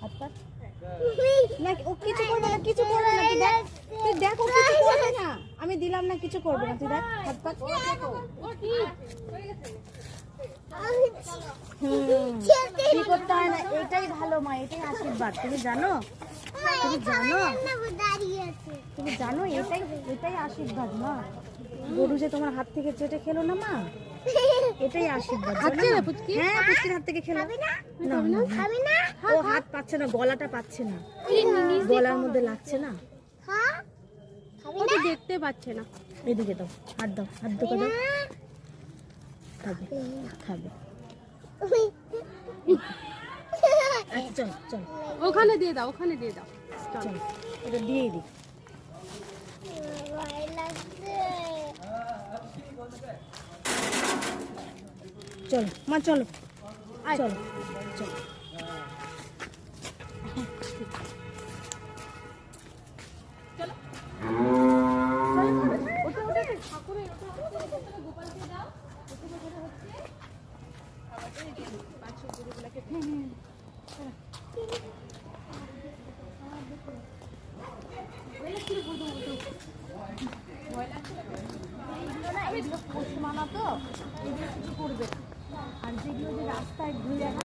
হাত পা না, ও কিছু করবে না, কিছু করবে না। তুই দেখ, ও কিছু করবে না। আমি দিলাম না, কিছু করবে না। তুই দেখ হাত পা। কি করতে হয় না, এটাই ভালো মা, এটাই আশীর্বাদ। তুমি জানো, তুমি জানো, তুমি জানো এটাই এটাই আশীর্বাদ মা। গরু যে তোমার হাত থেকে চেটে খেলো না মা, এটাই আশীর্বাদ। হ্যাঁ, পুচকির হাত থেকে খেলো না। ও হাত পাচ্ছে না, গলাটা পাচ্ছে না, গলার মধ্যে লাগছে না, দেখতে পাচ্ছে না। এদিকে দাও, হাত দাও, হাত দুটো দাও। খাবে, খাবে। আচ্ছা চল চল, ওখানে দিয়ে দাও, ওখানে দিয়ে দাও। চল এটা দিয়েই দিই। চলো মা, চলো চলো চলো। এগুলো পোষ মানা তো, এগুলো কিছু করবে না। আর যেগুলো যে রাস্তায় ঘুরে